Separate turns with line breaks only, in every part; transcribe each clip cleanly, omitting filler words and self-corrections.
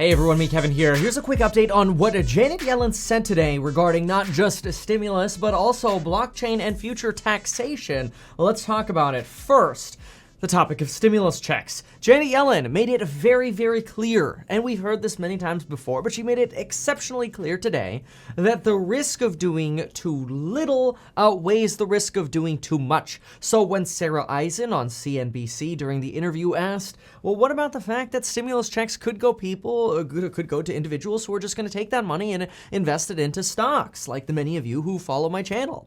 Hey everyone, me Kevin here. Here's a quick update on what Janet Yellen said today regarding not just stimulus, but also blockchain and future taxation. Well, let's talk about it. First, the topic of stimulus checks. Janet Yellen made it very, very clear, and we've heard this many times before, but she made it exceptionally clear today that the risk of doing too little outweighs the risk of doing too much. So when Sarah Eisen on CNBC during the interview asked, well, what about the fact that stimulus checks could go to individuals who are just going to take that money and invest it into stocks, like the many of you who follow my channel?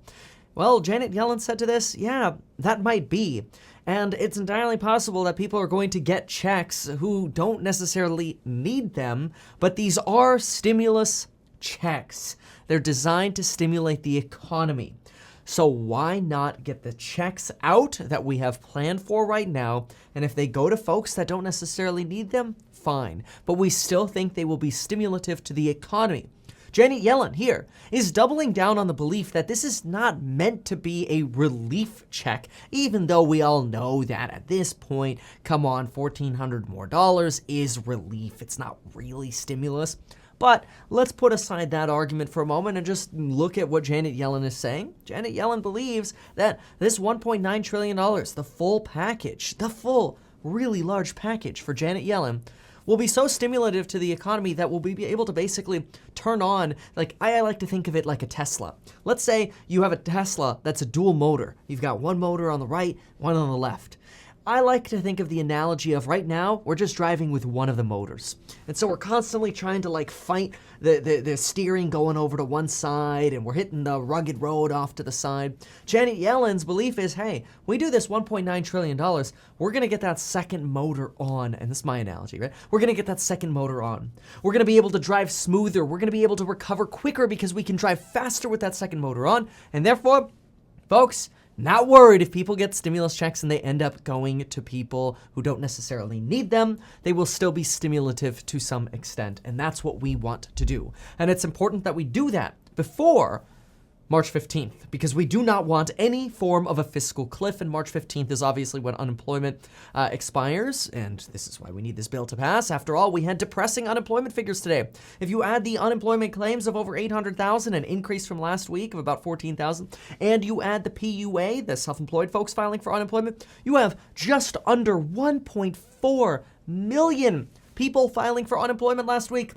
Well, Janet Yellen said to this, yeah, that might be. And it's entirely possible that people are going to get checks who don't necessarily need them, but these are stimulus checks. They're designed to stimulate the economy. So why not get the checks out that we have planned for right now? And if they go to folks that don't necessarily need them, fine. But we still think they will be stimulative to the economy. Janet Yellen here is doubling down on the belief that this is not meant to be a relief check, even though we all know that at this point, come on, $1,400 more is relief. It's not really stimulus. But let's put aside that argument for a moment and just look at what Janet Yellen is saying. Janet Yellen believes that this $1.9 trillion, the full package, the full, really large package for Janet Yellen, will be so stimulative to the economy that we'll be able to basically turn on, like I like to think of it like a Tesla. Let's say you have a Tesla that's a dual motor. You've got one motor on the right, one on the left. I like to think of the analogy of right now, we're just driving with one of the motors. And so we're constantly trying to fight the steering going over to one side, and we're hitting the rugged road off to the side. Janet Yellen's belief is, hey, we do this $1.9 trillion, we're gonna get that second motor on. And this is my analogy, right? We're gonna get that second motor on. We're gonna be able to drive smoother. We're gonna be able to recover quicker because we can drive faster with that second motor on. And therefore, folks, not worried if people get stimulus checks and they end up going to people who don't necessarily need them. They will still be stimulative to some extent, and that's what we want to do. And it's important that we do that before March 15th, because we do not want any form of a fiscal cliff, and March 15th is obviously when unemployment expires, and this is why we need this bill to pass. After all, we had depressing unemployment figures today. If you add the unemployment claims of over 800,000, an increase from last week of about 14,000, and you add the PUA, the self-employed folks filing for unemployment, you have just under 1.4 million people filing for unemployment last week.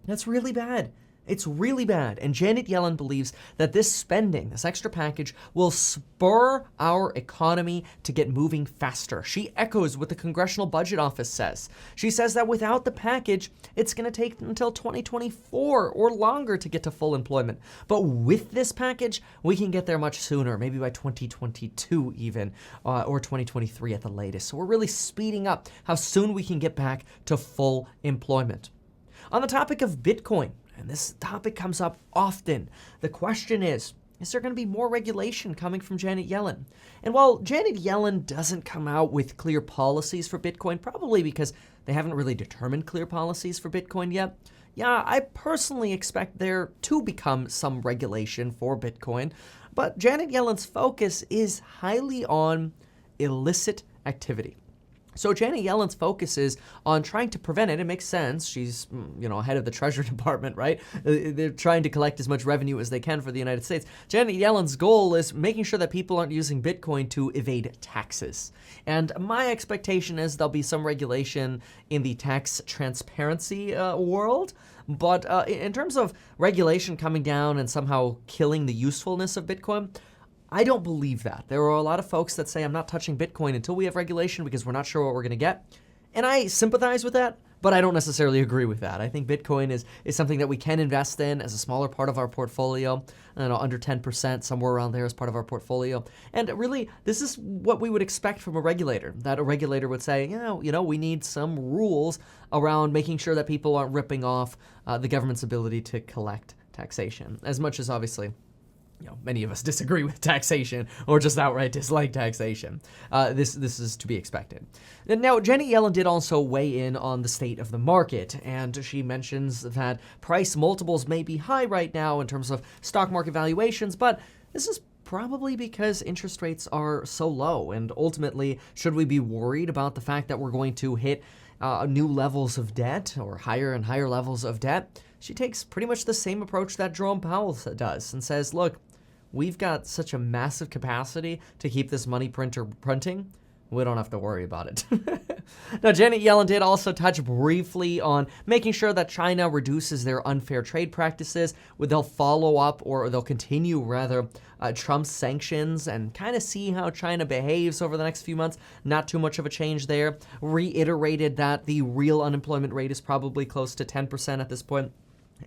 That's really bad. It's really bad, and Janet Yellen believes that this spending, this extra package, will spur our economy to get moving faster. She echoes what the Congressional Budget Office says. She says that without the package, it's going to take until 2024 or longer to get to full employment. But with this package, we can get there much sooner, maybe by 2022 even, or 2023 at the latest. So we're really speeding up how soon we can get back to full employment. On the topic of Bitcoin, and this topic comes up often, the question is there going to be more regulation coming from Janet Yellen? And while Janet Yellen doesn't come out with clear policies for Bitcoin, probably because they haven't really determined clear policies for Bitcoin yet, yeah, I personally expect there to become some regulation for Bitcoin. But Janet Yellen's focus is highly on illicit activity. So Janet Yellen's focus is on trying to prevent it. It makes sense. She's, head of the Treasury Department, right? They're trying to collect as much revenue as they can for the United States. Janet Yellen's goal is making sure that people aren't using Bitcoin to evade taxes. And my expectation is there'll be some regulation in the tax transparency world. But in terms of regulation coming down and somehow killing the usefulness of Bitcoin, I don't believe that. There are a lot of folks that say, I'm not touching Bitcoin until we have regulation because we're not sure what we're going to get. And I sympathize with that, but I don't necessarily agree with that. I think Bitcoin is something that we can invest in as a smaller part of our portfolio, under 10%, somewhere around there as part of our portfolio. And really, this is what we would expect from a regulator, that a regulator would say, we need some rules around making sure that people aren't ripping off the government's ability to collect taxation, as much as obviously many of us disagree with taxation or just outright dislike taxation. This is to be expected. And now, Janet Yellen did also weigh in on the state of the market, and she mentions that price multiples may be high right now in terms of stock market valuations, but this is probably because interest rates are so low. And ultimately, should we be worried about the fact that we're going to hit new levels of debt or higher and higher levels of debt, she takes pretty much the same approach that Jerome Powell does and says, look, we've got such a massive capacity to keep this money printer printing. We don't have to worry about it. Now, Janet Yellen did also touch briefly on making sure that China reduces their unfair trade practices. They'll follow up, or they'll continue rather, Trump's sanctions and kind of see how China behaves over the next few months. Not too much of a change there. Reiterated that the real unemployment rate is probably close to 10% at this point.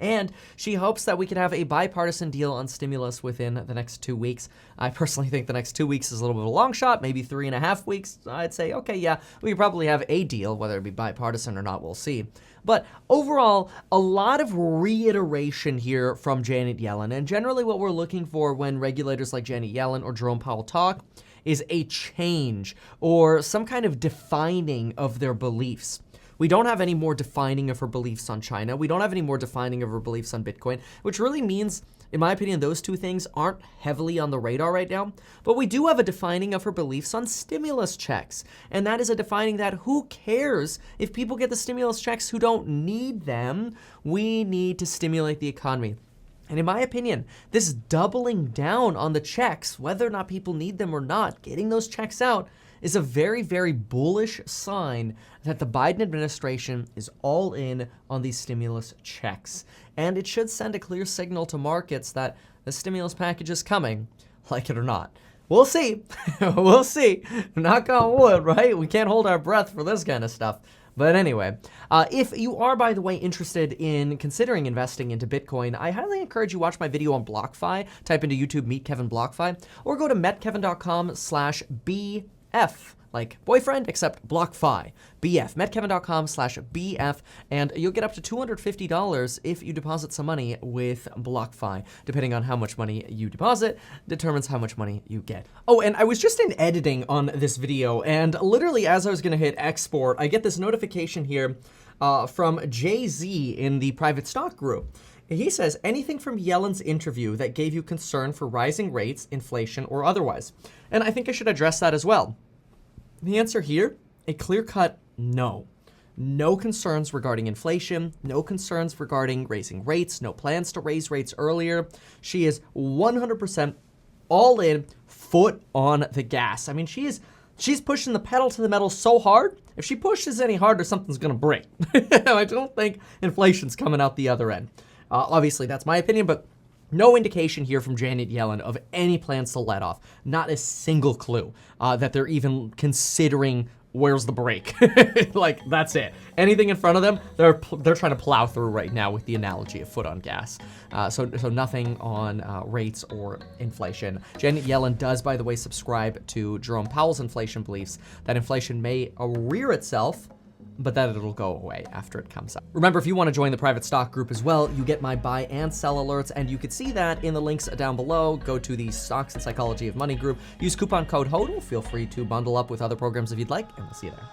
And she hopes that we can have a bipartisan deal on stimulus within the next 2 weeks. I personally think the next 2 weeks is a little bit of a long shot, maybe 3.5 weeks. I'd say, okay, yeah, we could probably have a deal, whether it be bipartisan or not, we'll see. But overall, a lot of reiteration here from Janet Yellen. And generally what we're looking for when regulators like Janet Yellen or Jerome Powell talk is a change or some kind of defining of their beliefs. We don't have any more defining of her beliefs on China. We don't have any more defining of her beliefs on Bitcoin, which really means, in my opinion, those two things aren't heavily on the radar right now. But we do have a defining of her beliefs on stimulus checks. And that is a defining that who cares if people get the stimulus checks who don't need them? We need to stimulate the economy. And in my opinion, this doubling down on the checks, whether or not people need them or not, getting those checks out, is a very, very bullish sign that the Biden administration is all in on these stimulus checks. And it should send a clear signal to markets that the stimulus package is coming, like it or not. We'll see. We'll see. Knock on wood, right? We can't hold our breath for this kind of stuff. But anyway, if you are, by the way, interested in considering investing into Bitcoin, I highly encourage you watch my video on BlockFi. Type into YouTube, Meet Kevin BlockFi, or go to metkevin.com/BF, like boyfriend, except BlockFi, BF, metkevin.com/BF, and you'll get up to $250 if you deposit some money with BlockFi. Depending on how much money you deposit, determines how much money you get. Oh, and I was just in editing on this video, and literally as I was gonna hit export, I get this notification here from Jay-Z in the private stock group. He says, anything from Yellen's interview that gave you concern for rising rates, inflation, or otherwise? And I think I should address that as well. The answer here, a clear-cut no. No concerns regarding inflation, no concerns regarding raising rates, no plans to raise rates earlier. She is 100% all in, foot on the gas. I mean, she's pushing the pedal to the metal so hard, if she pushes any harder, something's gonna break. I don't think inflation's coming out the other end. Obviously, that's my opinion, but no indication here from Janet Yellen of any plans to let off. Not a single clue that they're even considering where's the brake. Like, that's it. Anything in front of them, they're trying to plow through right now with the analogy of foot on gas. So nothing on rates or inflation. Janet Yellen does, by the way, subscribe to Jerome Powell's inflation beliefs that inflation may rear itself, but that it'll go away after it comes up. Remember, if you want to join the private stock group as well, you get my buy and sell alerts, and you can see that in the links down below. Go to the Stocks and Psychology of Money group, use coupon code HODL, feel free to bundle up with other programs if you'd like, and we'll see you there.